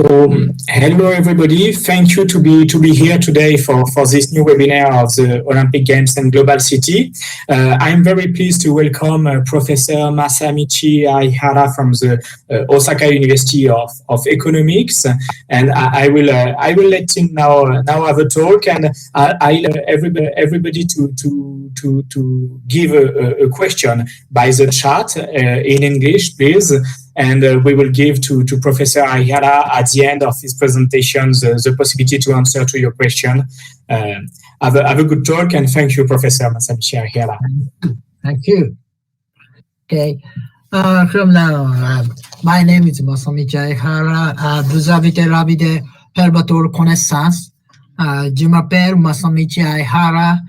Hello everybody. Thank you to be here today for this new webinar of the Olympic Games and Global City. I'm very pleased to welcome Professor Masamichi Aihara from the Osaka University of Economics, and I will let him now have a talk, and I'll everybody to give a question by the chat in English, please. And we will give to Professor Aihara at the end of his presentation the possibility to answer to your question. Have a good talk, and thank you, Professor Masamichi Aihara. Thank you. Okay. From now, my name is Masamichi Aihara. Vous avez l'habitude faire votre connaissance. Je m'appelle Masamichi Aihara.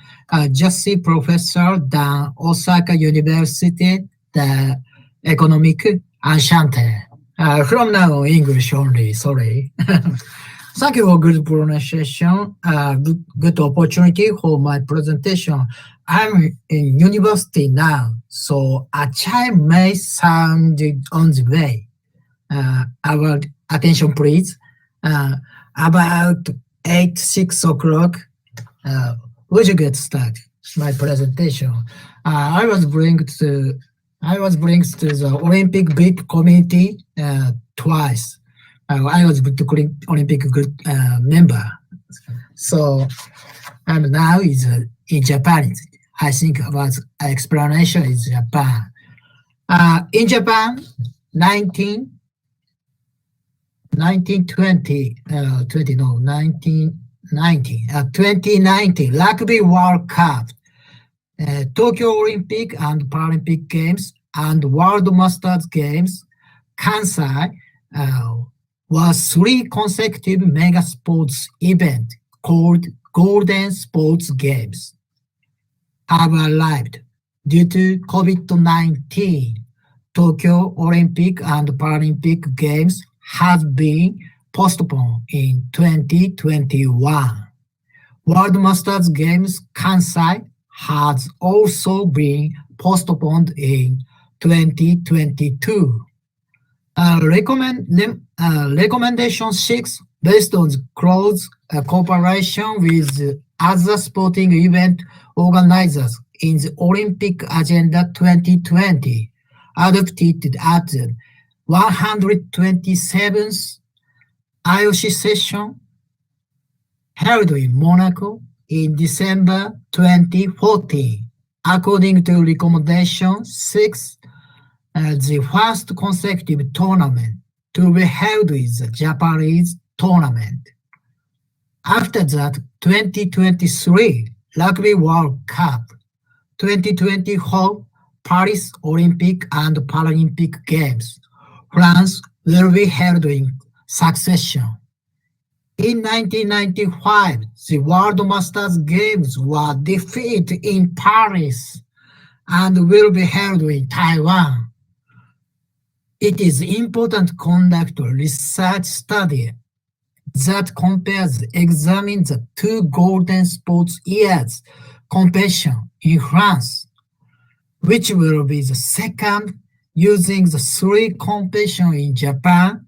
Je suis professeur dans Osaka University d'Économique. Enchanté. From now, English only, sorry. Thank you for good pronunciation, good opportunity for my presentation. I'm in university now, so a child may sound on the way. Our attention, please. About 6 o'clock, we should get started. My presentation. I was bring to the Olympic bid committee twice. I was the Olympic member. So and now is in Japan. I think about explanation is Japan. In Japan, 2019 Rugby World Cup. Tokyo Olympic and Paralympic Games and World Masters Games, Kansai was 3 consecutive mega sports events called Golden Sports Games have arrived. Due to COVID-19, Tokyo Olympic and Paralympic Games have been postponed in 2021. World Masters Games Kansai has also been postponed in 2022. Recommendation 6, based on close cooperation with other sporting event organizers in the Olympic Agenda 2020, adopted at the 127th IOC session held in Monaco in December 2014. According to recommendation 6, the first consecutive tournament to be held is the Japanese tournament. After that, 2023 Rugby World Cup, 2024 Paris Olympic and Paralympic Games, France will be held in succession. In 1995, the World Masters Games were defeated in Paris and will be held in Taiwan. It is important to conduct a research study that examines the 2 golden sports years competition in France, which will be the second, using the 3 competition in Japan,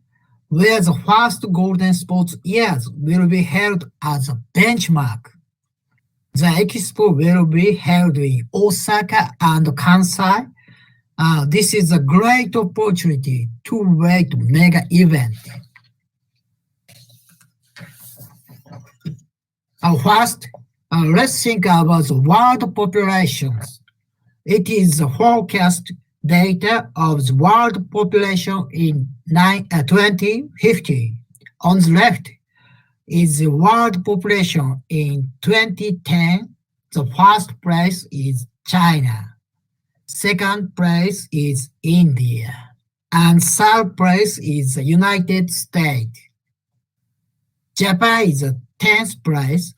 where the first golden sports years will be held as a benchmark. The expo will be held in Osaka and Kansai. This is a great opportunity to make mega event. First, let's think about the world populations. It is the forecast data of the world population in 2050. On the left is the world population in 2010. The first place is China. Second place is India. And third place is the United States. Japan is the 10th place.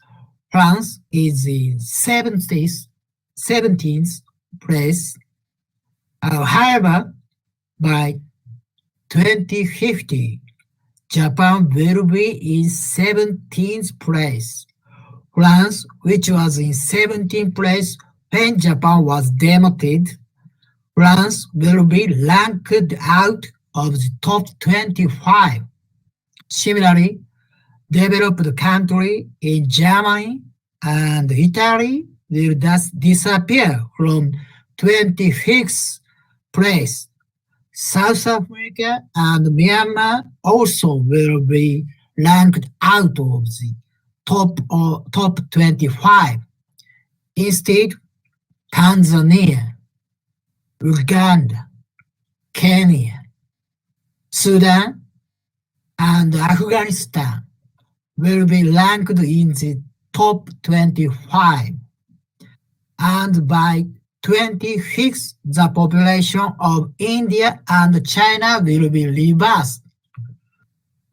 France is in 17th place. However, by 2050, Japan will be in 17th place. France, which was in 17th place when Japan was demoted, France will be ranked out of the top 25. Similarly, developed countries in Germany and Italy will thus disappear from 25th place. South Africa and Myanmar also will be ranked out of the top 25. Instead, Tanzania, Uganda, Kenya, Sudan, and Afghanistan will be ranked in the top 25. And by 25th, the population of India and China will be reversed.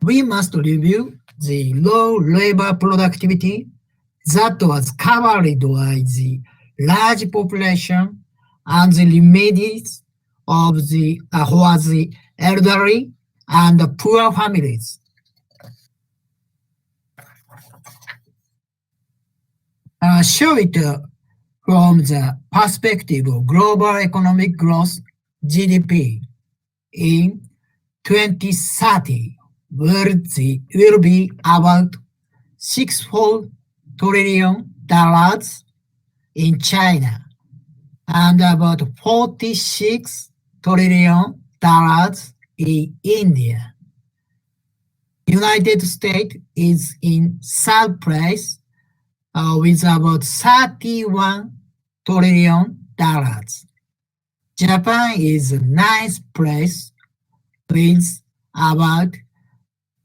We must review the low labor productivity that was covered by the large population and the remedies of for the elderly and poor families. Show it from the perspective of global economic growth (GDP) in 2030 will be about $6 trillion in China and about $46 trillion in India. United States is in third place with about $31 trillion. Japan is ninth place with about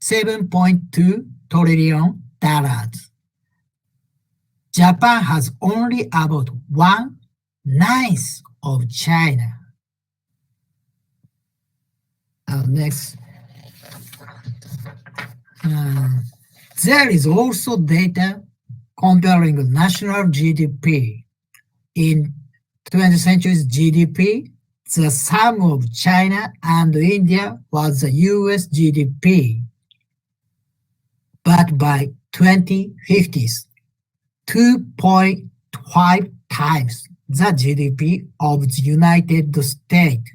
$7.2 trillion. Japan has only about 1/9 of China. Next. There is also data comparing national GDP. In 20th century's GDP, the sum of China and India was the US GDP. But by 2050s, 2.5 times the GDP of the United States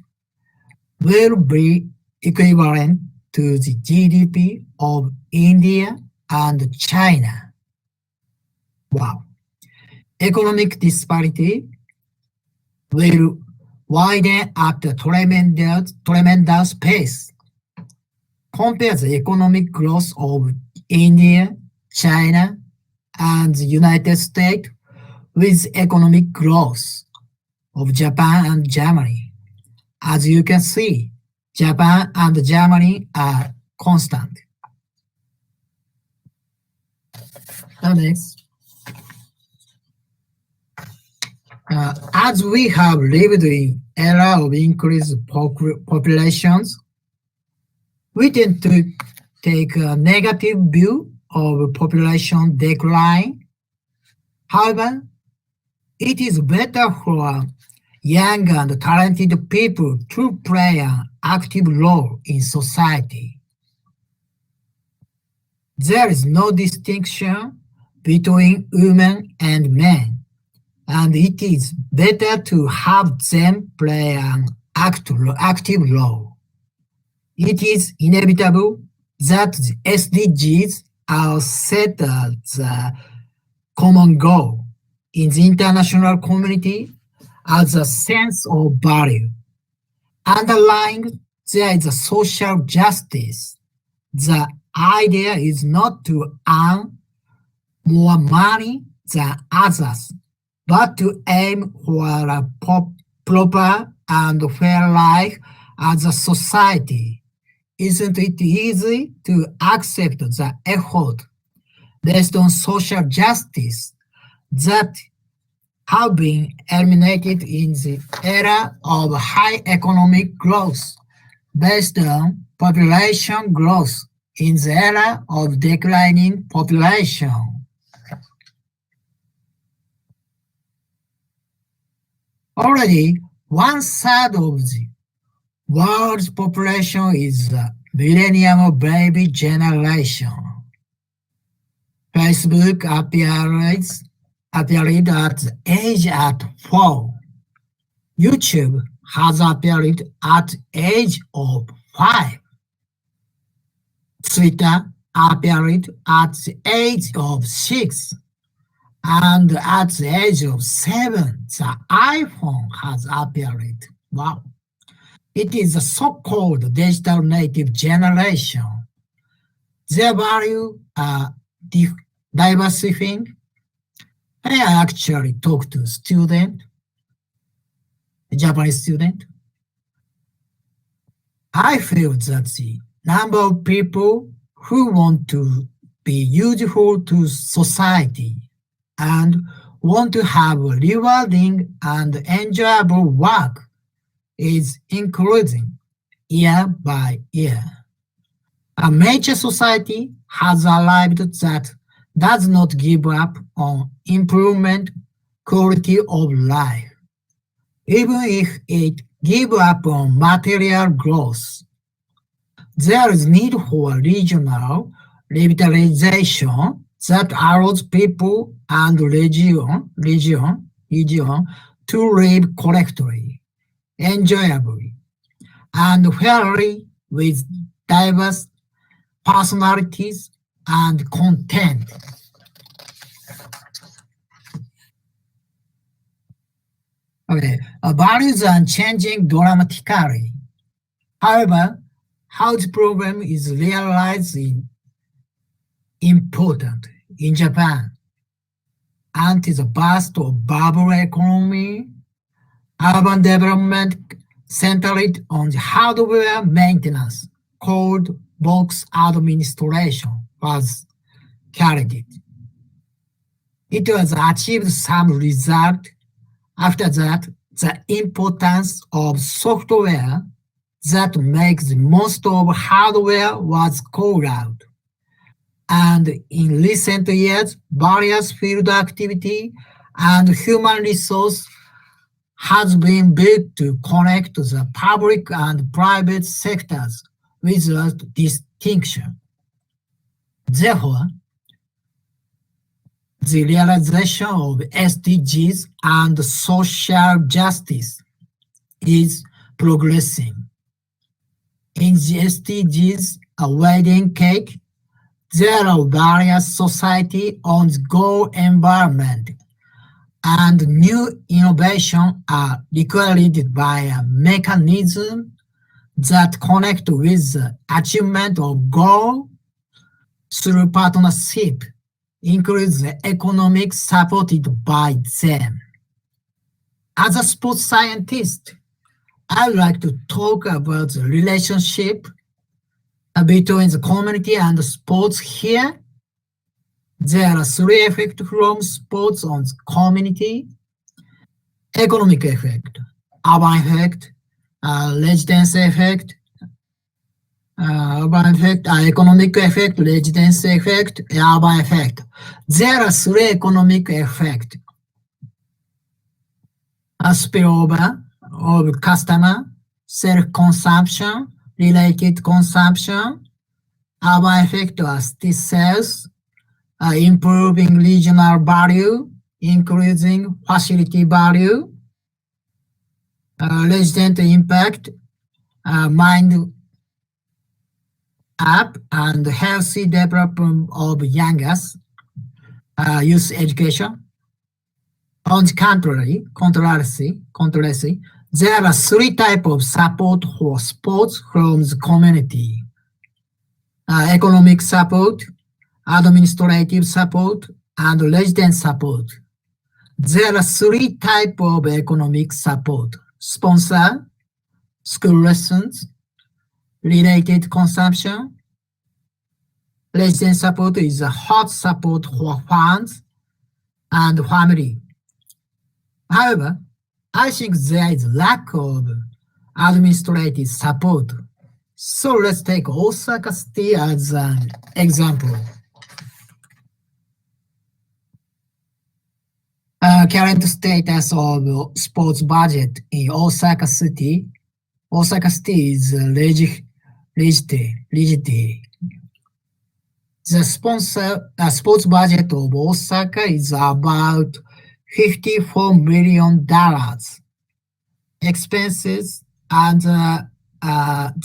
will be equivalent to the GDP of India and China. Wow. Economic disparity will widen at a tremendous pace. Compare the economic growth of India, China, and the United States with economic growth of Japan and Germany. As you can see, Japan and Germany are constant. Next. As we have lived in era of increased populations, we tend to take a negative view of population decline. However, it is better for young and talented people to play an active role in society. There is no distinction between women and men, and it is better to have them play an active role. It is inevitable that the SDGs are set as a common goal in the international community as a sense of value. Underlying there is a social justice. The idea is not to earn more money than others, but to aim for a proper and fair life as a society. Isn't it easy to accept the effort based on social justice that have been eliminated in the era of high economic growth based on population growth in the era of declining population? Already, 1/3 of the world's population is the millennium baby generation. Facebook appeared at the age at 4. YouTube has appeared at age of 5. Twitter appeared at the age of 6, and at the age of 7, the iPhone has appeared. Wow. It is a so-called digital native generation. Their value are diversifying. I actually talked to a Japanese student. I feel that the number of people who want to be useful to society and want to have a rewarding and enjoyable work is increasing year by year. A mature society has arrived that does not give up on improvement quality of life, even if it gives up on material growth. There is need for regional revitalization that allows people and region to live correctly, enjoyably, and fairly with diverse personalities and content. Okay, values are changing dramatically. However, how the problem is realized is important in Japan. Until the burst of bubble economy, urban development centered on the hardware maintenance called box administration was carried. It was achieved some result. After that, the importance of software that makes the most of hardware was called out. And in recent years, various field activity and human resource has been built to connect the public and private sectors without distinction. Therefore, the realization of SDGs and social justice is progressing. In the SDGs, a wedding cake, there are various society on the goal environment, and new innovation are required by a mechanism that connect with the achievement of goal through partnership, includes the economic supported by them. As a sports scientist, I would like to talk about the relationship between the community and the sports here. There are three effects from sports on the community. Economic effect, urban effect, residence effect, urban effect, economic effect, residence effect, urban effect. There are three economic effects. A spillover of customer, self-consumption, related consumption, urban effect of city sales, improving regional value, increasing facility value, resident impact, mind up and healthy development of youngers, youth education. On the contrary, there are three types of support for sports from the community. Economic support, administrative support, and resident support. There are three types of economic support: sponsor, school lessons, related consumption. Resident support is a hot support for fans and family. However, I think there is lack of administrative support. So let's take Osaka City as an example. Current status of sports budget in Osaka City. Osaka City is rigidity. The sports budget of Osaka is about $54 million. Expenses and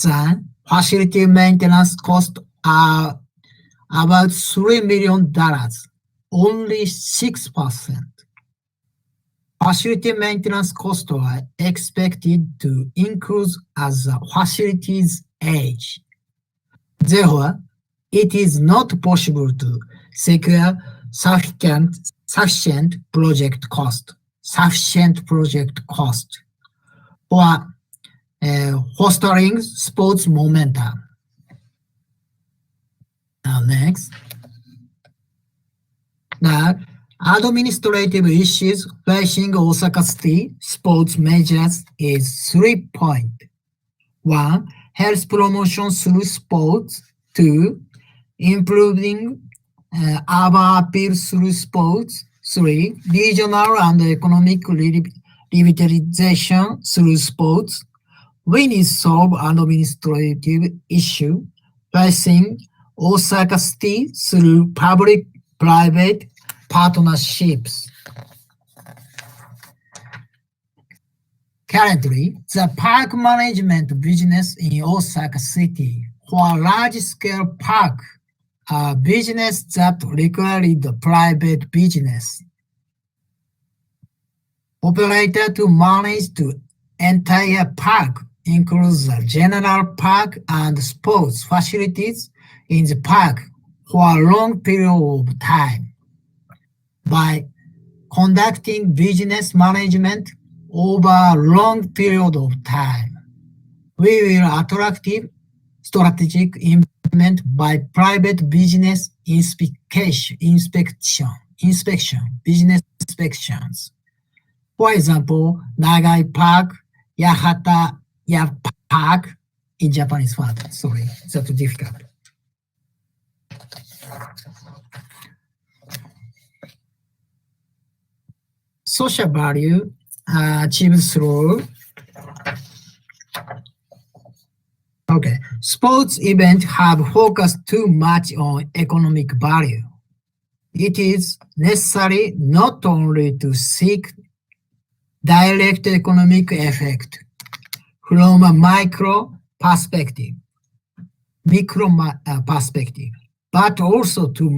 then facility maintenance cost are about $3 million, only 6%. Facility maintenance costs are expected to increase as the facilities age. Therefore, it is not possible to secure sufficient project cost for fostering sports momentum. Now next. Now, administrative issues facing Osaka City sports measures is 3 points. 1. Health promotion through sports. 2. Improving urban appeal through sports. 3. Regional and economic revitalization through sports. We need to solve administrative issue facing Osaka City through public-private partnerships. Currently, the park management business in Osaka City for large-scale park are business that require the private business operator to manage the entire park, includes the general park and sports facilities in the park for a long period of time. By conducting business management over a long period of time, we will attractive strategic investment by private business business inspections. For example, Nagai Park, Yahata Park in Japanese word. Sorry, that's difficult. Social value achieved through sports events have focused too much on economic value. It is necessary not only to seek direct economic effect from a micro perspective, but also to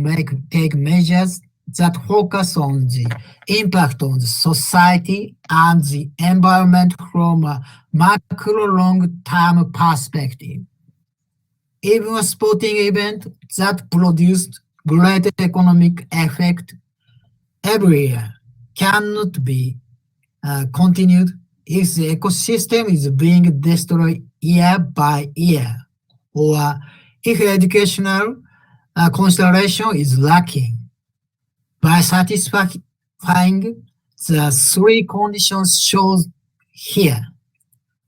take measures that focus on the impact on the society and the environment from a macro long-term perspective. Even a sporting event that produced great economic effect every year cannot be continued if the ecosystem is being destroyed year by year, or if educational consideration is lacking. By satisfying the three conditions shown here,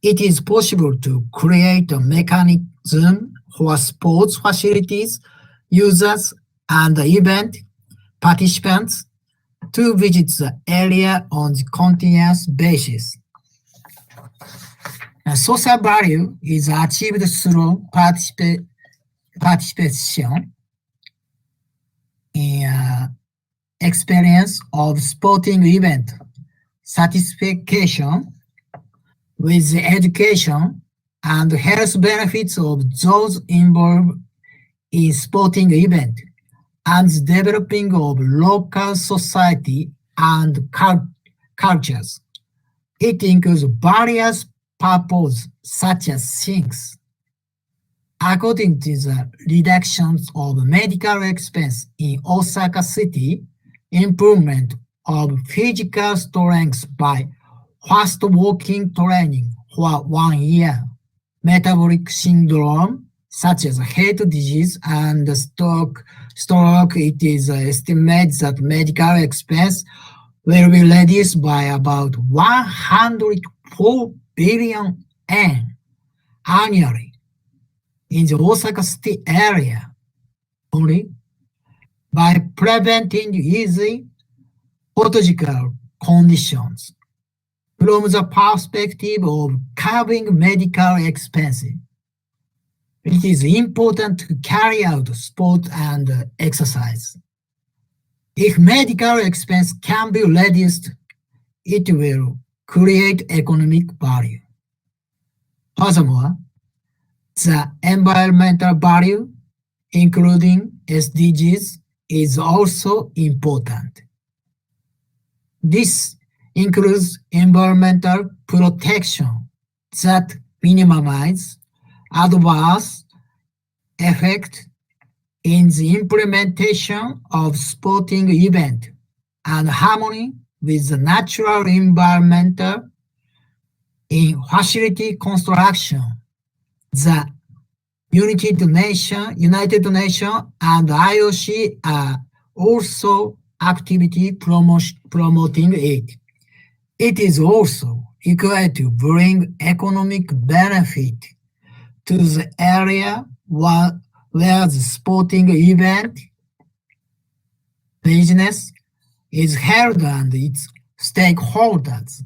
it is possible to create a mechanism for sports facilities, users, and event participants to visit the area on a continuous basis. Social value is achieved through participation in experience of sporting event, satisfaction with the education and health benefits of those involved in sporting event, and the developing of local society and cultures. It includes various purposes such as things. According to the reductions of medical expense in Osaka City, improvement of physical strength by fast walking training for 1 year, metabolic syndrome such as heart disease and stroke, it is estimated that medical expense will be reduced by about 104 billion yen annually in the Osaka City area only by preventing easy pathological conditions. From the perspective of curbing medical expenses, it is important to carry out sport and exercise. If medical expense can be reduced, it will create economic value. Furthermore, the environmental value including SDGs, is also important. This includes environmental protection that minimize adverse effect in the implementation of sporting event and harmony with the natural environment in facility construction. The United Nations and IOC are also actively promoting it. It is also required to bring economic benefit to the area where the sporting event business is held and its stakeholders,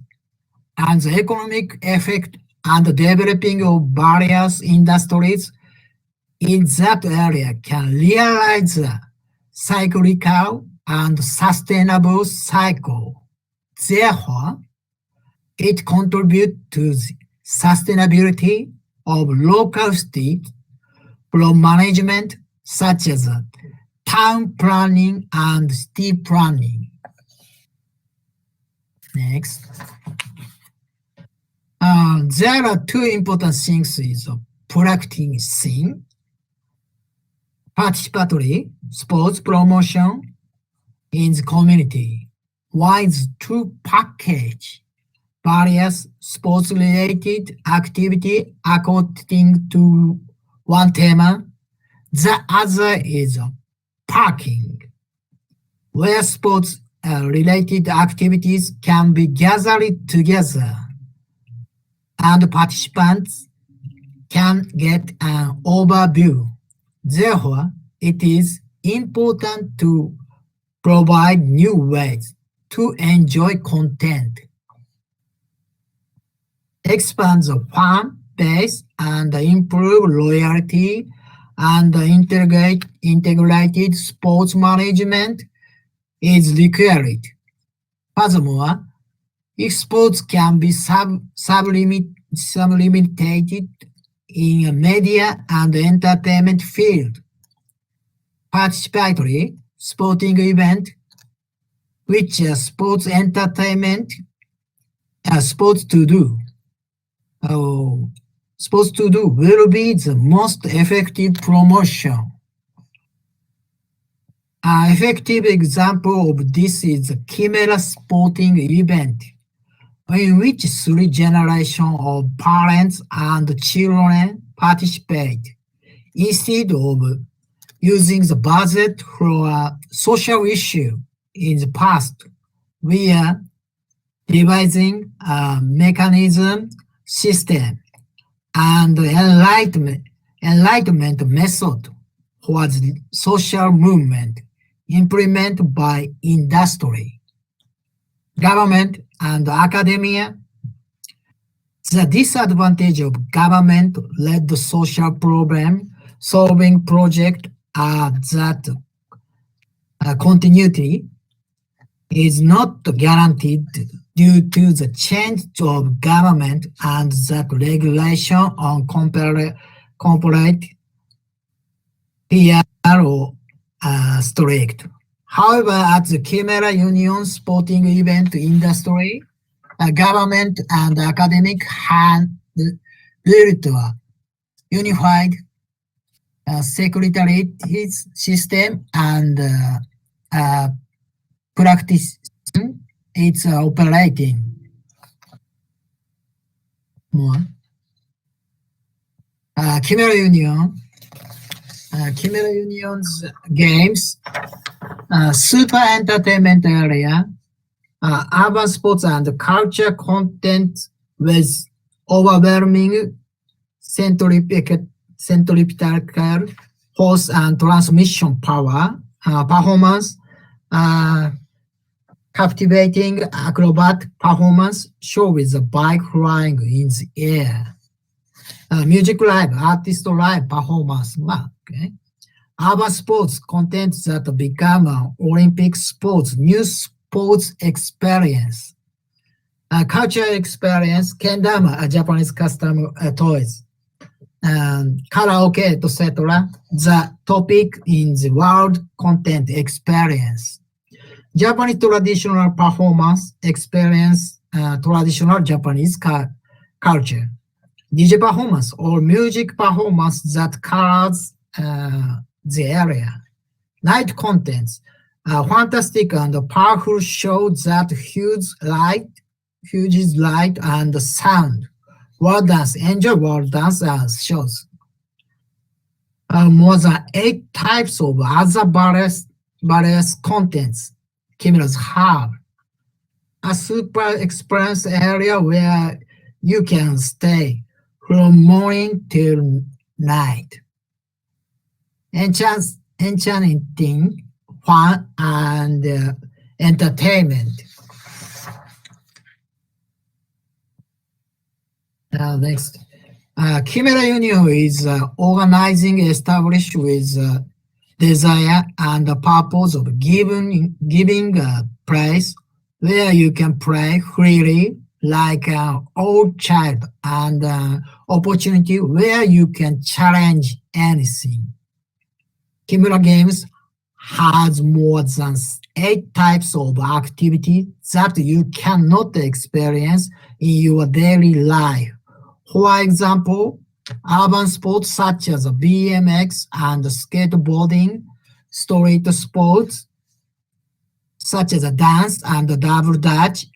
and the economic effect and the developing of various industries in that area can realize a cyclical and sustainable cycle. Therefore, it contributes to the sustainability of local state from management such as town planning and city planning. Next. There are two important things is practicing participatory sports promotion in the community. One is to package various sports-related activity according to one theme. The other is parking, where sports-related activities can be gathered together and participants can get an overview. Therefore, it is important to provide new ways to enjoy content, expand the fan base, and improve loyalty, and integrated sports management is required. Furthermore, if sports can be sublimated in a media and entertainment field, participatory sporting event, which are sports entertainment, sports to do will be the most effective promotion. An effective example of this is the Chimera sporting event, in which 3 generations of parents and children participate. Instead of using the budget for a social issue in the past, we are devising a mechanism, system, and enlightenment method for the social movement implemented by industry, government, and academia. The disadvantage of government-led social problem-solving projects are that continuity is not guaranteed due to the change of government and that regulation on corporate PR or strict. However, at the Chimera Union sporting event industry, government and academic had built a unified secretariat system and practice its operating. More. Chimera Union's games, super entertainment area, urban sports and culture content with overwhelming centripetal force and transmission power, performance, captivating acrobat performance show with the bike flying in the air. Music live, artist live performance. Okay. Urban sports content that become Olympic sports, new sports experience. Cultural experience, kendama, Japanese custom toys. karaoke, etc. The topic in the world content experience. Japanese traditional performance experience traditional Japanese culture. DJ performance or music performance that colors the area. Night contents. Fantastic and powerful show that huge light and sound. World dance, enjoy world dance shows. More than 8 types of other various contents cameras have. A super experience area where you can stay from morning till night. Enchanting, fun, and entertainment. Next. Chimera Union is organizing established with desire and the purpose of giving a place where you can play freely like an old child and opportunity where you can challenge anything. Kimura Games has more than 8 types of activity that you cannot experience in your daily life. For example, urban sports such as BMX and skateboarding, street sports such as dance and double dutch,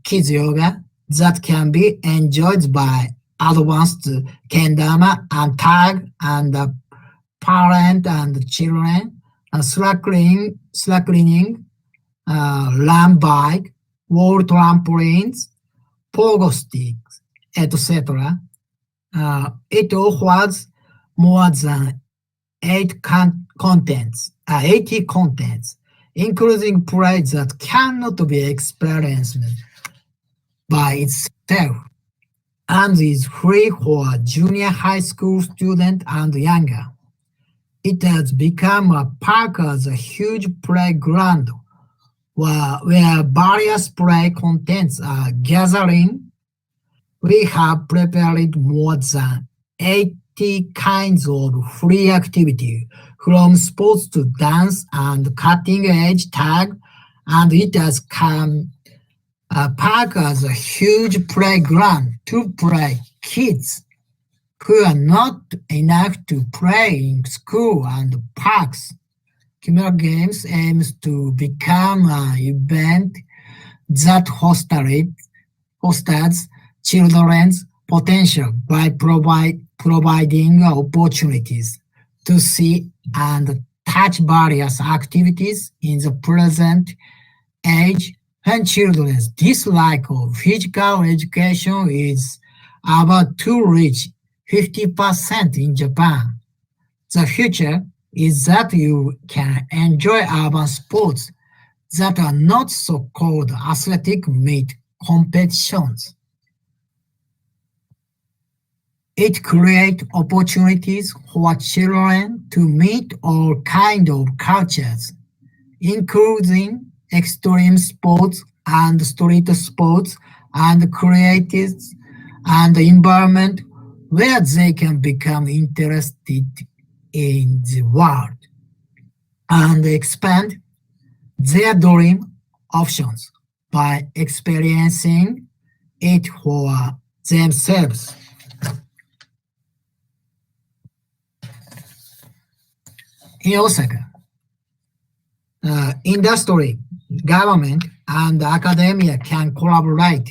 kids yoga that can be enjoyed by advanced kendama and tag and parent and children, slacklinging, land bike, wall trampolines, pogo sticks, etc. It offers more than 80 contents, including play that cannot be experienced by itself, and is free for junior high school students and younger. It has become a park as a huge playground where various play contents are gathering. We have prepared more than 80 kinds of free activity, from sports to dance and cutting-edge tag, and it has come a park as a huge playground to play kids who are not enough to play in school and parks. Kimura Games aims to become an event that fosters children's potential by providing opportunities to see and touch various activities in the present age when children's dislike of physical education is about to reach 50% in Japan. The future is that you can enjoy urban sports that are not so-called athletic meet competitions. It creates opportunities for children to meet all kinds of cultures, including extreme sports and street sports, and creates an environment where they can become interested in the world and expand their dream options by experiencing it for themselves. In Osaka, industry, government, and academia can collaborate.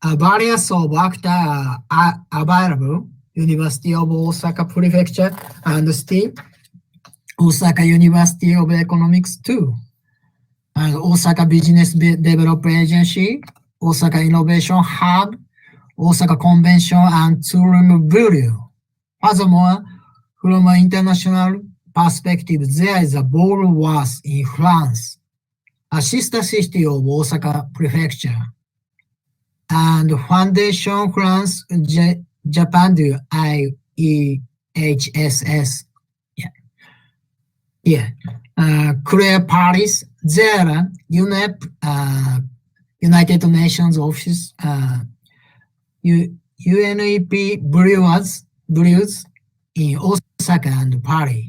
Various of actors are available: University of Osaka Prefecture and STEAM, Osaka University of Economics too, and Osaka Business Development Agency, Osaka Innovation Hub, Osaka Convention and Tourism Bureau. Furthermore, from an international perspective, there is a Bourgeois in France, a sister city of Osaka Prefecture, and Foundation France Japan do IEHSS. Clear Paris, there, UNEP, United Nations Office, UNEP Blues in Osaka and Paris.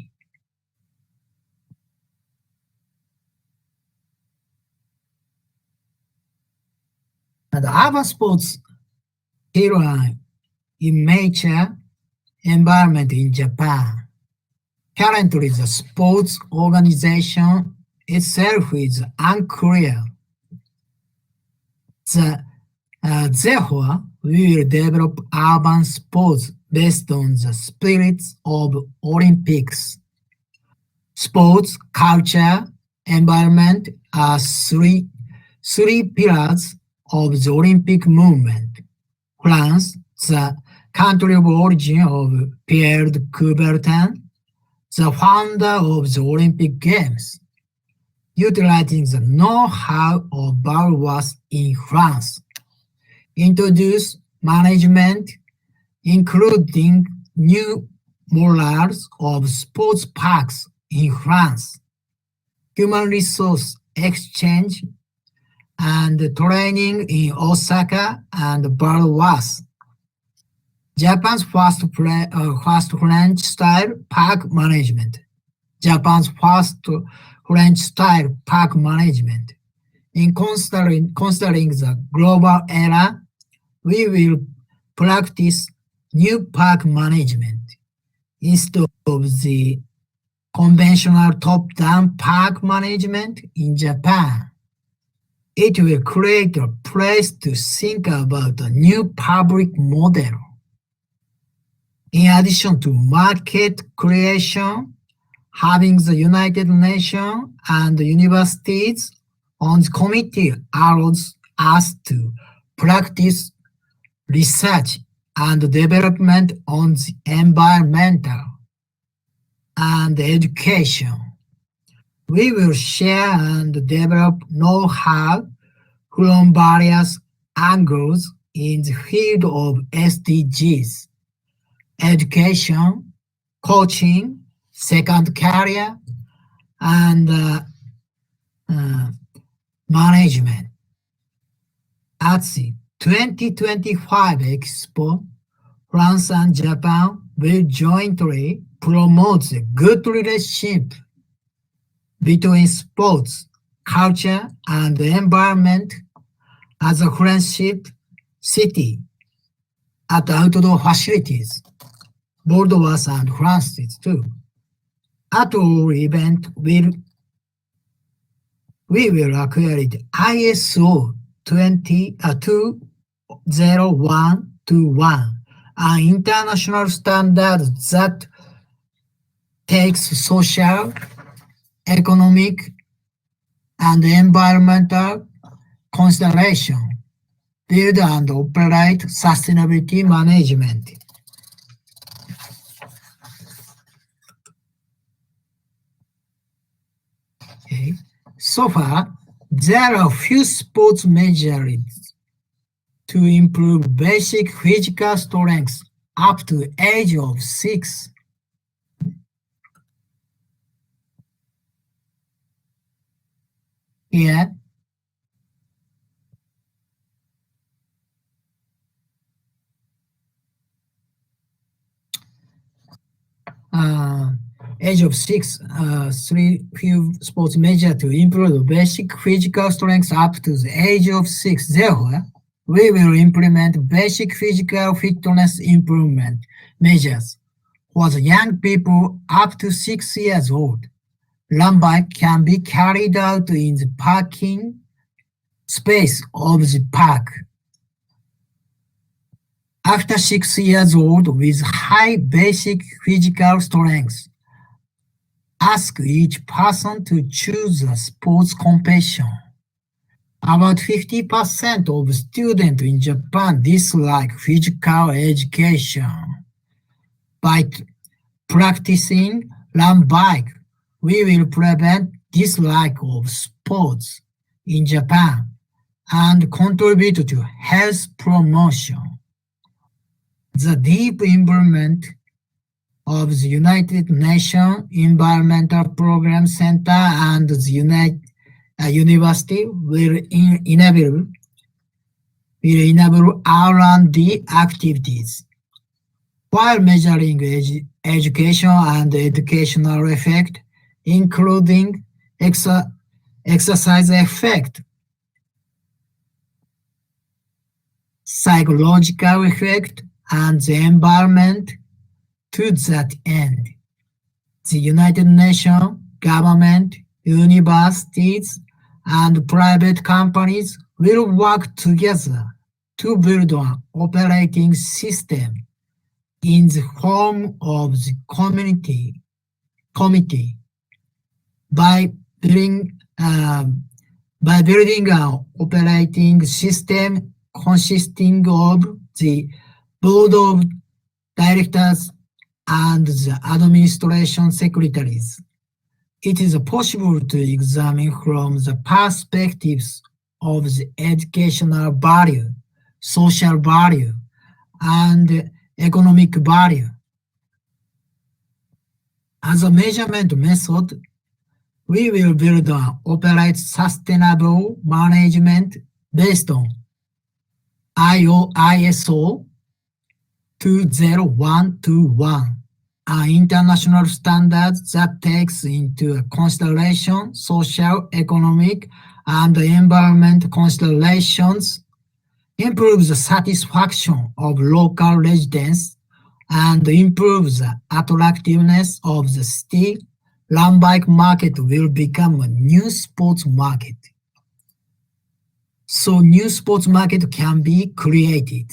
And urban sports hero in nature environment in Japan. Currently, the sports organization itself is unclear. Therefore, we will develop urban sports based on the spirits of Olympics. Sports, culture, environment are three pillars of the Olympic movement. France, the country of origin of Pierre de Coubertin, the founder of the Olympic Games, utilizing the know-how of Valois in France, introduced management, including new models of sports parks in France, human resource exchange, and training in Osaka and Valois. Japan's first French-style park management. Japan's first French-style park management. In considering the global era, we will practice new park management instead of the conventional top-down park management in Japan. It will create a place to think about a new public model. In addition to market creation, having the United Nations and the universities on the committee allows us to practice research and development on the environmental and education. We will share and develop know-how from various angles in the field of SDGs, education, coaching, second career, and management. At the 2025 Expo, France and Japan will jointly promote the good relationship between sports, culture, and the environment as a friendship city at outdoor facilities, Bordeaux and France too. At our event, we will acquire the ISO 20121, an international standard that takes social, economic, and environmental consideration, build and operate sustainability management. Okay. So far, there are few sports measures to improve basic physical strength up to the age of 6. Here, age of 6, 3 few sports measures to improve basic physical strength up to the age of 6. Therefore, we will implement basic physical fitness improvement measures for the young people up to 6 years old. Run bike can be carried out in the parking space of the park. After 6 years old with high basic physical strength, ask each person to choose a sports competition. About 50% of students in Japan dislike physical education. By practicing run bike, we will prevent dislike of sports in Japan and contribute to health promotion. The deep involvement of the United Nations Environmental Program Center and the university will enable will enable R&D activities while measuring education and educational effect, including exercise effect, psychological effect, and the environment. To that end, the United Nations, government, universities, and private companies will work together to build an operating system in the form of the committee by building an operating system consisting of the board of directors and the administration secretaries. It is possible to examine from the perspectives of the educational value, social value, and economic value. As a measurement method, we will build and operate sustainable management based on ISO 20121, an international standard that takes into consideration social, economic, and environmental considerations, improves the satisfaction of local residents, and improves the attractiveness of the city. Land-bike market will become a new sports market. So new sports market can be created.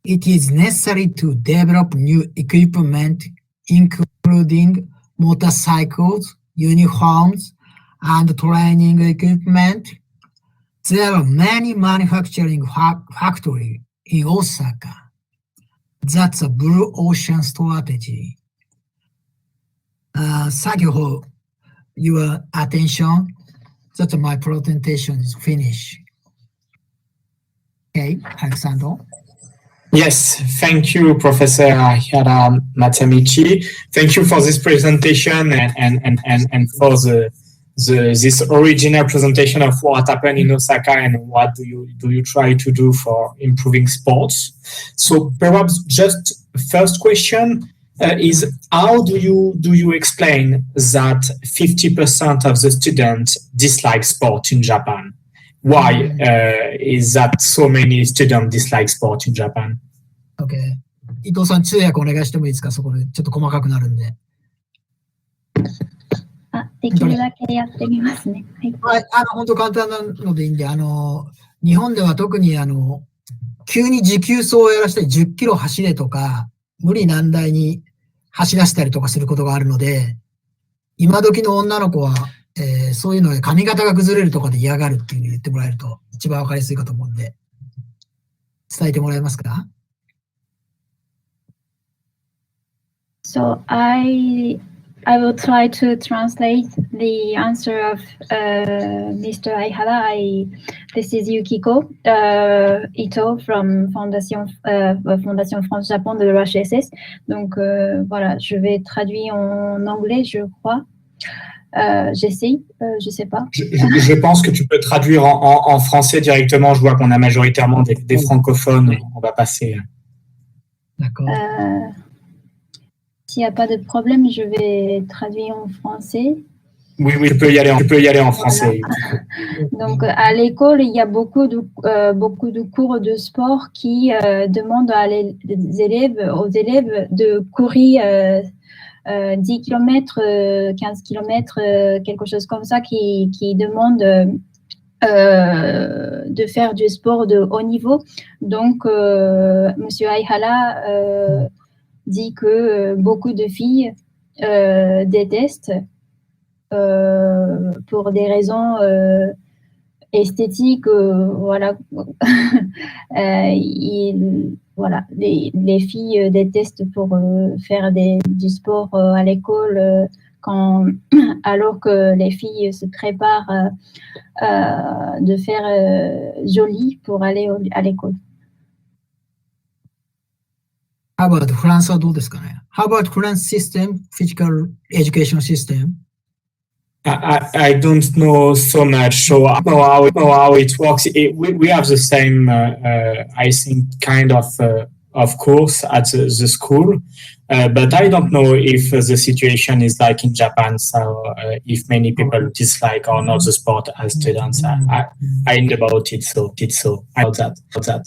It is necessary to develop new equipment, including motorcycles, uniforms, and training equipment. There are many manufacturing factories in Osaka. That's a blue ocean strategy. Thank you for your attention. That's my presentation is finished. Okay, Alexander. Yes, thank you, Professor Hira Matamichi. Thank you for this presentation and for this original presentation of what happened in Osaka and what do you try to do for improving sports. So perhaps just first question is how do you explain that 50% of the students dislike sport in Japan? Why is that so many students dislike sport in Japan? Okay. 伊藤さん、通訳お願いしてもいいですか？そこでちょっと細かくなるんで。できるだけやってみますね。はい。本当簡単なのでいいんで、日本では特に急に持久走をやらせて10キロ走れとか、無理難題に走らせたりとかすることがあるので、今時の女の子は、そういうので髪型が崩れるとかで嫌がるっていうふうに言ってもらえると一番わかりやすいかと思うんで、伝えてもらえますか？ So I will try to translate the answer of Mr. Aihara. This is Yukiko Ito from Fondation France-Japon de l'HSS. Donc voilà, je vais traduire en anglais, je crois. J'essaye, je sais pas. Je pense que tu peux traduire en français directement. Je vois qu'on a majoritairement des francophones. On va passer. D'accord. S'il n'y a pas de problème, je vais traduire en français. Oui, tu peux y aller en français. Voilà. Donc, à l'école, il y a beaucoup de cours de sport qui demandent aux élèves de courir 10 km, 15 km, quelque chose comme ça, qui demandent de faire du sport de haut niveau. Donc, Monsieur Aihara dit que beaucoup de filles détestent pour des raisons esthétiques, voilà. Voilà, les filles détestent pour faire du sport à l'école alors que les filles se préparent de faire joli pour aller à l'école. How about France はどうですかね? How about France system, physical education system? I don't know so much, so I don't know how it works. We have the same, I think, kind of course at the school, but I don't know if the situation is like in Japan. So if many people dislike or not the sport as students, I know about it. So I know that, but I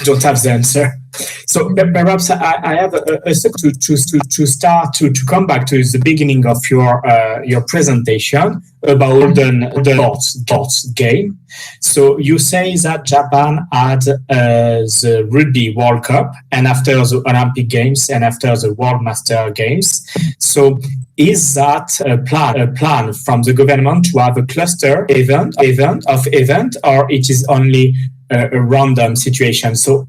don't have the answer. So perhaps I have a second to start to come back to the beginning of your presentation about the sports game. So you say that Japan had the Rugby World Cup, and after the Olympic Games, and after the World Masters Games. So is that a plan from the government to have a cluster event, or it is only a random situation? So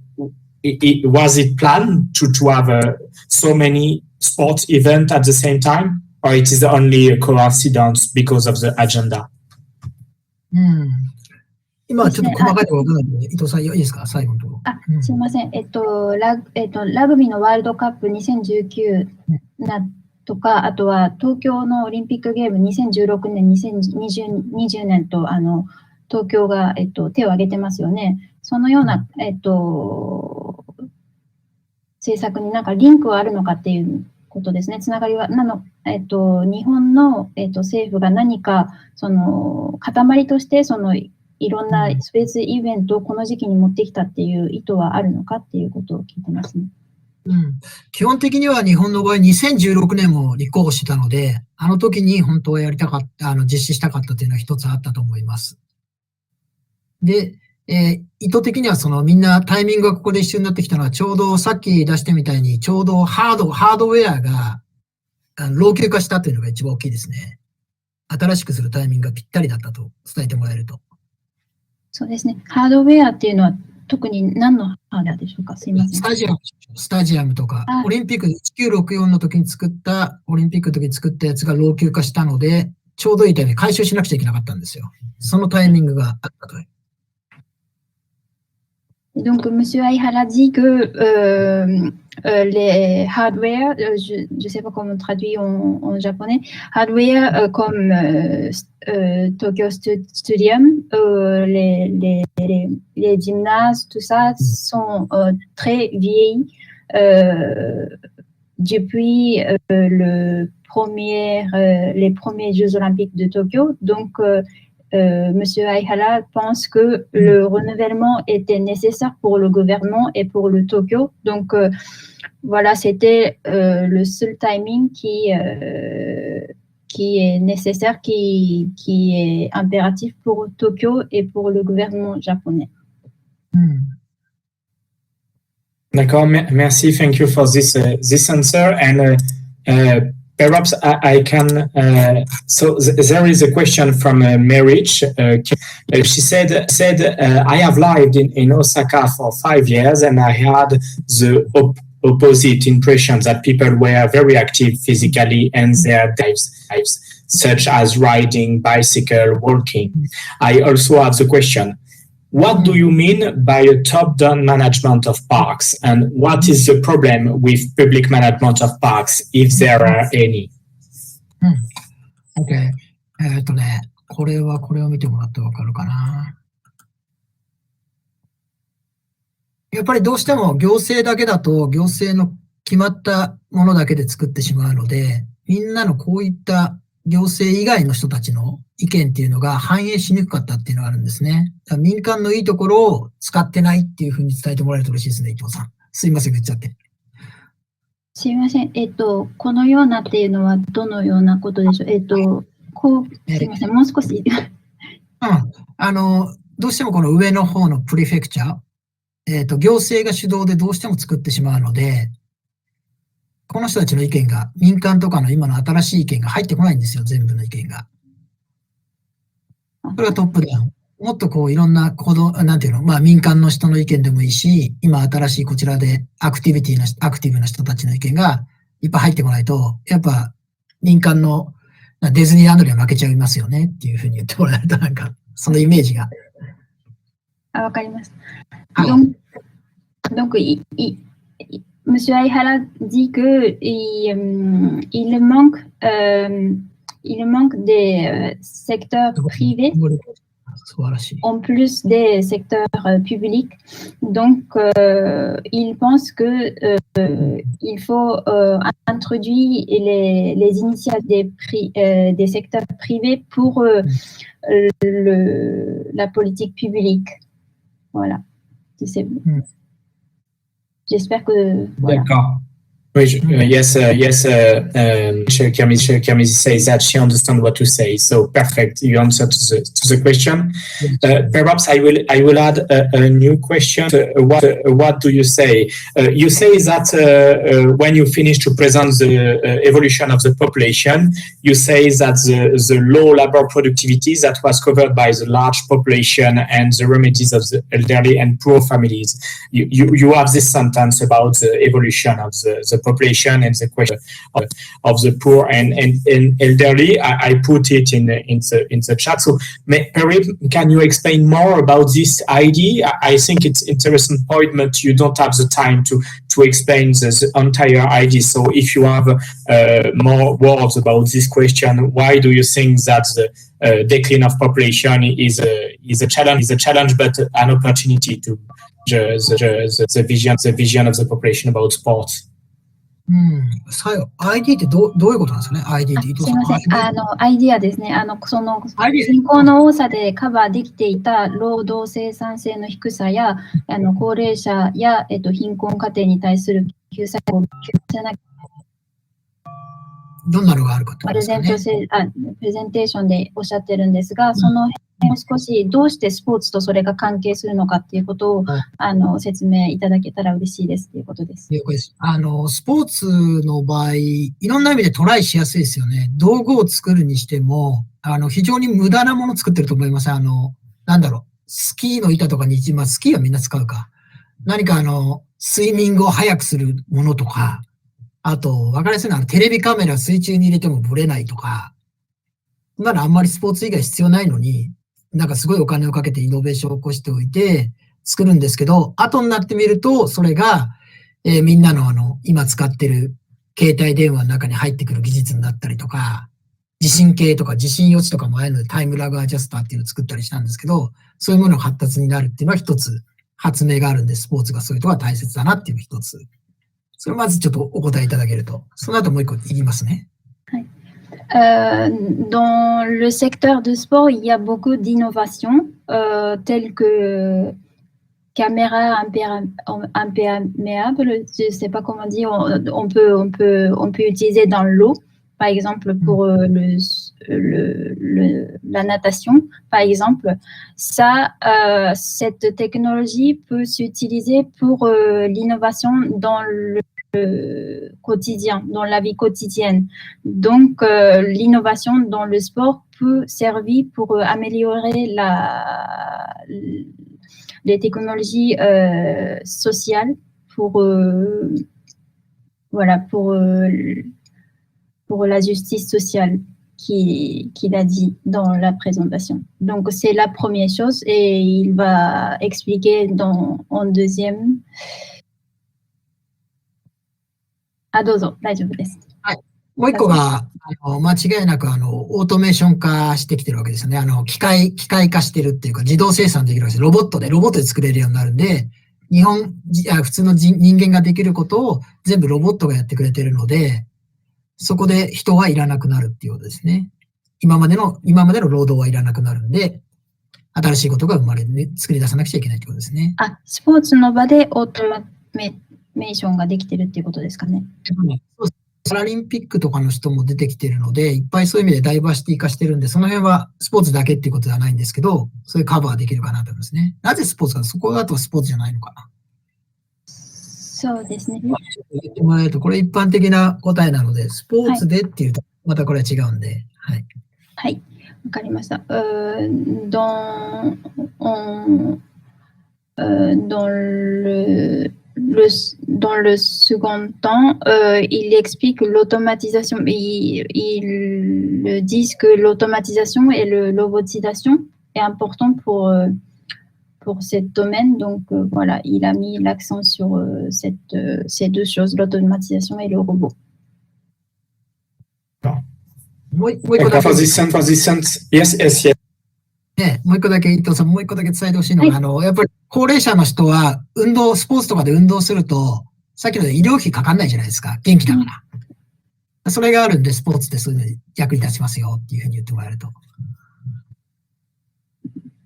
was it planned to have so many sports events at the same time, or it is only a coincidence because of the agenda? 今はちょっと細かいところわからないので、伊藤さんいいですか、最後のところ。すみません。ラグビーのワールドカップ2019とか、あとは東京のオリンピックゲーム2016年、2020年と、東京が、手を挙げてますよね。そのような、政策になんかリンクはあるのかっていうことですね。つながりは、日本の、政府が何か、塊として、いろんなスペースイベントをこの時期に持ってきたっていう意図はあるのかっていうことを聞いてますね。基本的には日本の場合2016年も立候補してたので、あの時に本当はやりたかった、実施したかったというのは一つあったと思います。で、意図的にはみんなタイミングがここで一緒になってきたのは、ちょうどさっき出してみたいに、ちょうどハードウェアが老朽化したというのが一番大きいですね。新しくするタイミングがぴったりだったと伝えてもらえると。そうですね。ハードウェアっていうのは特に何のハードウェアでしょうか。すいません。スタジアムとか、オリンピック1964の時にオリンピックの時に作ったやつが老朽化したので、ちょうどいいタイミングで回収しなくちゃいけなかったんですよ。そのタイミングがあったと。Donc, Monsieur Aihara dit que les hardware, je ne sais pas comment on traduit en japonais, hardware comme Tokyo Stadium, les gymnases, tout ça sont très vieilles depuis les premiers Jeux Olympiques de Tokyo. Donc, Monsieur Aihara pense que le renouvellement était nécessaire pour le gouvernement et pour le Tokyo. Donc, voilà, c'était le seul timing qui est nécessaire, qui est impératif pour Tokyo et pour le gouvernement japonais. D'accord, merci, thank you for this answer. And perhaps I can. So there is a question from Merich. She said, I have lived in Osaka for 5 years, and I had the opposite impression that people were very active physically in their lives, such as riding, bicycle, walking. I also have the question. What do you mean by a top-down management of parks? And what is the problem with public management of parks, if there are any? OK。これを見てもらってわかるかな。やっぱりどうしても行政だけだと、行政の決まったものだけで作ってしまうので、みんなのこういった行政以外の人たちの意見っていうのが反映しにくかったっていうのがあるんですね。だから民間のいいところを使ってないっていうふうに伝えてもらえると嬉しいですね、伊藤さん。すいません、言っちゃって。すいません。このようなっていうのはどのようなことでしょう。すいません、もう少し。どうしてもこの上の方のプリフェクチャー、行政が主導でどうしても作ってしまうので、この人たちの意見が、民間とかの今の新しい意見が入ってこないんですよ、全部の意見が。これはトップダウン。もっとこういろんななんていうの、民間の人の意見でもいいし、今新しいこちらでアクティブな人たちの意見がいっぱい入ってこないと、やっぱ民間のディズニーランドには負けちゃいますよねっていうふうに言ってもらえるとなんか、そのイメージが。わかりました。Donc, Monsieur Aihara dit qu'il manque il manque des secteurs privés en plus des secteurs publics. Donc, il pense que il faut introduire les initiatives des secteurs privés pour la politique publique. Voilà. J'espère que... Voilà. D'accord. Yes, Kermisi says that she understands what to say. So perfect, you answered to the question. Perhaps I will add a new question. What do you say? You say that when you finish to present the evolution of the population, you say that the low labor productivity that was covered by the large population and the remedies of the elderly and poor families. You have this sentence about the evolution of the population and the question of the poor and elderly. I put it in the chat. So, Perry, can you explain more about this idea? I think it's interesting point, but you don't have the time to explain the entire idea. So, if you have more words about this question, why do you think that the decline of population is a challenge, but an opportunity to the vision of the population about sports? 最後、ID ってどういうことなんですかね ?ID ってすみません。アイディアですね。人口の多さでカバーできていた労働生産性の低さや、高齢者や、貧困家庭に対する救済をどんなのがあるかと、ね、プレゼンテーションでおっしゃってるんですが、その辺を少しどうしてスポーツとそれが関係するのかっていうことを、説明いただけたら嬉しいですということです。スポーツの場合、いろんな意味でトライしやすいですよね。道具を作るにしても、非常に無駄なものを作ってると思います。なんだろう、スキーの板とかに、スキーはみんな使うか。何かスイミングを速くするものとか、あと、わかりやすいのはテレビカメラ水中に入れてもブレないとか、今のあんまりスポーツ以外必要ないのに、なんかすごいお金をかけてイノベーションを起こしておいて作るんですけど、後になってみると、それが、みんなの今使ってる携帯電話の中に入ってくる技術になったりとか、地震計とか地震予知とかもああいうのでタイムラグアジャスターっていうのを作ったりしたんですけど、そういうものが発達になるっていうのは一つ発明があるんで、スポーツがそういうところが大切だなっていうのが一つ。それをまずちょっとお答えいただけると。その後もう一個言いますね。Dans le secteur du sport, il y a beaucoup d'innovations telles que caméras imperméables, je ne sais pas comment dire, on peut utiliser dans l'eau, par exemple pour la natation, par exemple. Cette technologie peut s'utiliser pour l'innovation dans le quotidien, dans la vie quotidienne. Donc, l'innovation dans le sport peut servir pour améliorer les technologies sociales pour la justice sociale qu'il a dit dans la présentation. Donc, c'est la première chose et il va expliquer en deuxième. どうぞ、大丈夫です。はい。もう一個が、間違いなく、オートメーション化してきてるわけですよね。機械化してるっていうか、自動生産できるわけです。ロボットで作れるようになるんで、普通の人間ができることを全部ロボットがやってくれてるので、そこで人はいらなくなるっていうことですね。今までの労働はいらなくなるんで、新しいことが作り出さなくちゃいけないってことですね。スポーツの場でオートメーションができてるっていうことですかね。パラリンピックとかの人も出てきてるので、いっぱいそういう意味でダイバーシティ化してるんで、その辺はスポーツだけっていうことではないんですけど、そういうカバーできるかなと思いますね。なぜスポーツか、そこだとスポーツじゃないのかな。そうですね。言ってもらえると、これ一般的な答えなので、スポーツでっていうと、またこれは違うんで。はい。はい、わかりました。Dans le second temps, il explique l'automatisation. Ils disent que l'automatisation et la robotisation est important pour ce domaine. Donc, voilà, il a mis l'accent sur ces deux choses, l'automatisation et le robot. もう一個だけ。For this sentence, yes, yes, yes. ね、もう一個だけ、伊藤さん、もう一個だけ伝えてほしいのが、やっぱり高齢者の人は、スポーツとかで運動すると、さっきの医療費かかんないじゃないですか。元気だから。それがあるんで、スポーツってそういうのに役に立ちますよっていうふうに言ってもらえると。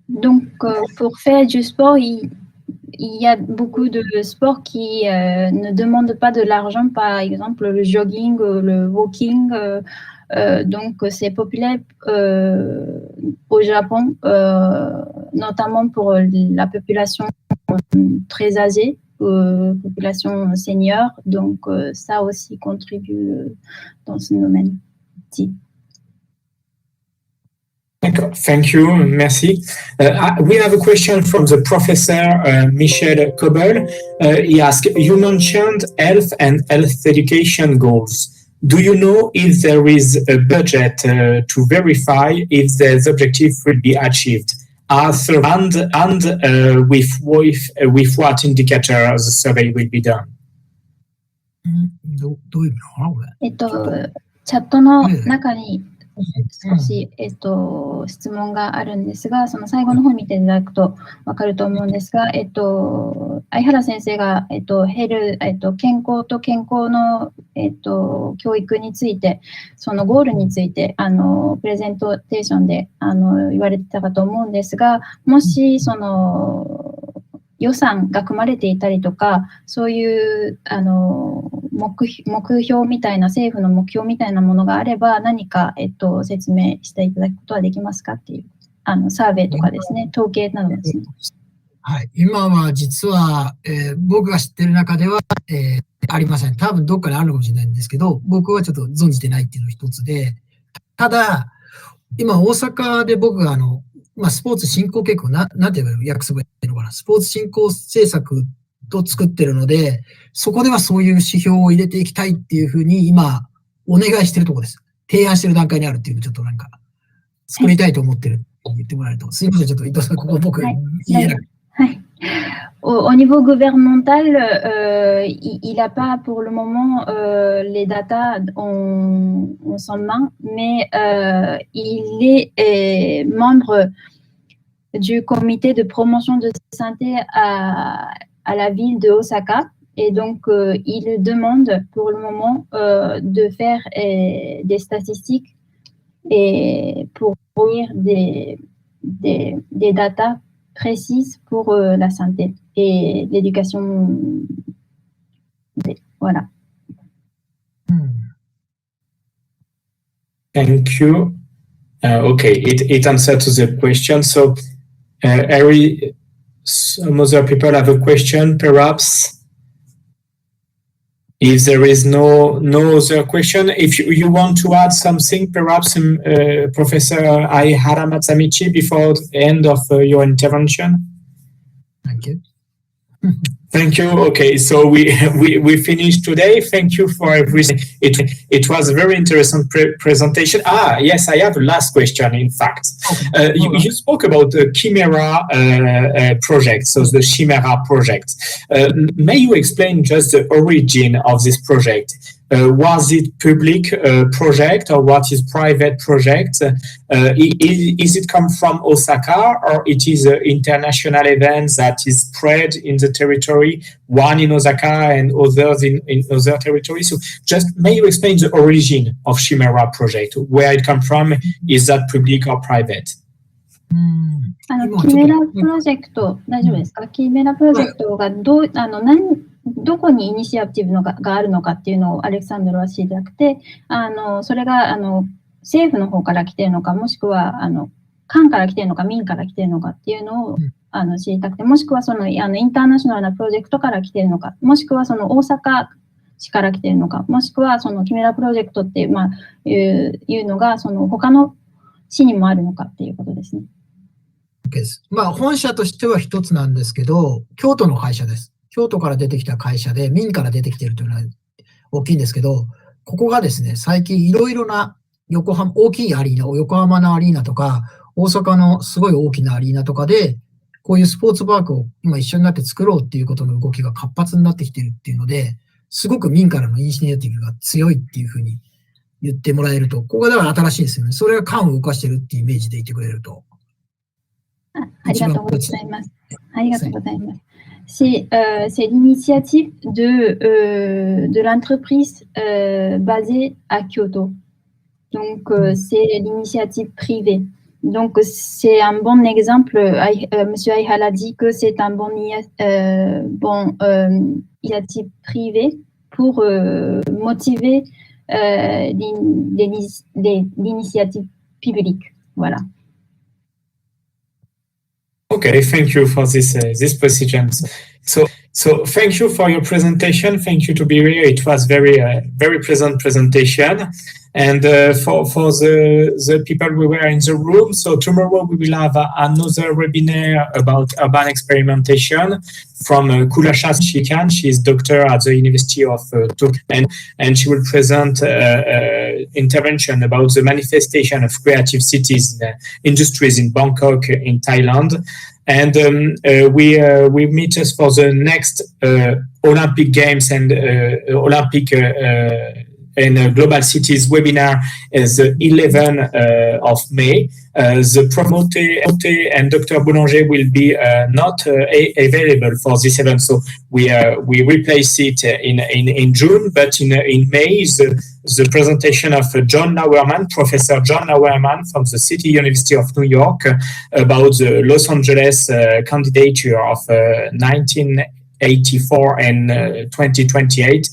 Donc, pour faire du sport, il y a beaucoup de sports qui ne demandent pas de l'argent, par exemple le jogging, le walking. Donc, c'est populaire au Japon, notamment pour la population très âgée, population senior. Donc, ça aussi contribue dans ce domaine-ci. Thank you, merci. We have a question from the professor Michel Kobel. He asked, you mentioned health and health education goals. Do you know if there is a budget to verify if the objective will be achieved? And with what indicator the survey will be done? どういうのこれ。チャットの中に少し、質問があるんですが、その最後の方を見ていただくと分かると思うんですが、相原先生が、健康と健康の、教育について、そのゴールについて、プレゼンテーションで言われてたかと思うんですが、もし、その、予算が組まれていたりとか、そういう目標みたいな、政府の目標みたいなものがあれば、何か、説明していただくことはできますかっていう、サーベイとかですね、統計などですね。はい。今は実は、僕が知ってる中では、ありません。多分どっかであるのかもしれないんですけど、僕はちょっと存じてないっていうのが一つで、ただ、今大阪で僕がスポーツ振興計画、なんて言えば訳せばいいのかな。スポーツ振興政策と作ってるので、そこではそういう指標を入れていきたいっていうふうに今、お願いしてるところです。提案してる段階にあるっていうのをちょっとなんか、作りたいと思ってるって言ってもらえると。すいません、ちょっと伊藤さん、ここ僕、言えない。はい。Au niveau gouvernemental, il n'a pas pour le moment les datas en son main, mais il est membre du comité de promotion de santé à la ville de Osaka. Et donc, il demande pour le moment de faire des statistiques et pour fournir des datas précises pour la santé et l'éducation. Voilà. Thank you. Okay, it answered to the question. So, Harry, some other people have a question, perhaps. If there is no other question, if you want to add something, perhaps Professor Aihara Matsamichi before the end of your intervention. Thank you. Thank you. Okay, so we finished today. Thank you for everything. It was a very interesting presentation. Yes, I have a last question. In fact, you spoke about the Chimera project, so the Chimera project. May you explain just the origin of this project? Was it public project or what is private project? Is it come from Osaka or it is an international event that is spread in the territory, one in Osaka and others in other territories? So just may you explain the origin of Chimera project, where it come from, is that public or private? キメラプロジェクト、大丈夫ですか？キメラプロジェクトがどこにイニシアティブがあるのかっていうのをアレクサンドルは知りたくて、それが政府の方から来ているのか、もしくは官から来ているのか、民から来ているのかっていうのを知りたくて、もしくはそのインターナショナルなプロジェクトから来ているのか、もしくはその大阪市から来ているのか、もしくはそのキメラプロジェクトっていうのがその他の市にもあるのかっていうことですね。本社としては一つなんですけど、京都の会社です。京都から出てきた会社で、民から出てきているというのは大きいんですけど、ここがですね、最近いろいろな大きいアリーナ、横浜のアリーナとか、大阪のすごい大きなアリーナとかで、こういうスポーツパークを今一緒になって作ろうっていうことの動きが活発になってきているっていうので、すごく民からのイニシアティブが強いっていうふうに言ってもらえると、ここでは新しいですよね。それが缶を動かしてるっていうイメージでいてくれると。ありがとうございます。ありがとうございます。C'est l'initiative de l'entreprise basée à Kyoto. Donc, c'est l'initiative privée. Donc, c'est un bon exemple. Monsieur Aihara dit que c'est un bon initiative privée pour motiver l'initiative publique. Voilà. Okay, thank you for this precision. So thank you for your presentation. Thank you to be here. It was very pleasant presentation. And for the people who were in the room, so tomorrow we will have another webinar about urban experimentation from Kulasha Shikan. She is doctor at the University of Tokyo, and she will present intervention about the manifestation of creative cities, industries in Bangkok, in Thailand. And we meet us for the next Olympic Games and Olympic and Global Cities webinar is the 11th of May. The promoter and Dr. Boulanger will be not available for this event, so we replace it in June. But in May is the presentation of John Lauerman, Professor John Lauerman from the City University of New York about the Los Angeles candidature of 1984 and 2028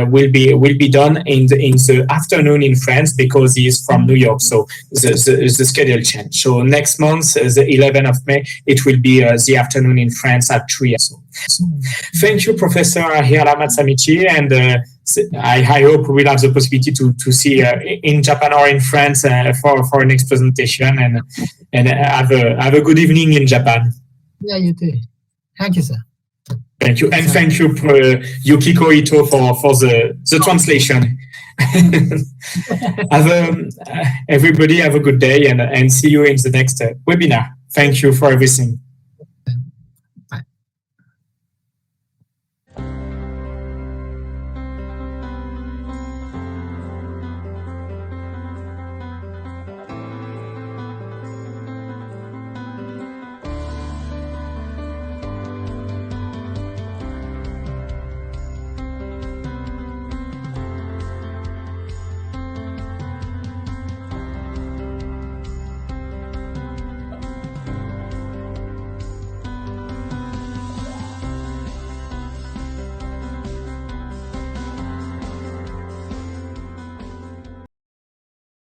will be done in the afternoon in France because he is from New York, so the schedule changed. So next month, the 11th of May, it will be the afternoon in France at 3. So thank you, Professor Aihara Matsamichi, and I hope we'll have the possibility to see in Japan or in France for next presentation, and have a good evening in Japan. Yeah, you too. Thank you, sir. Thank you, and thank you, Yukiko Ito, for the translation. Everybody have a good day, and see you in the next webinar. Thank you for everything.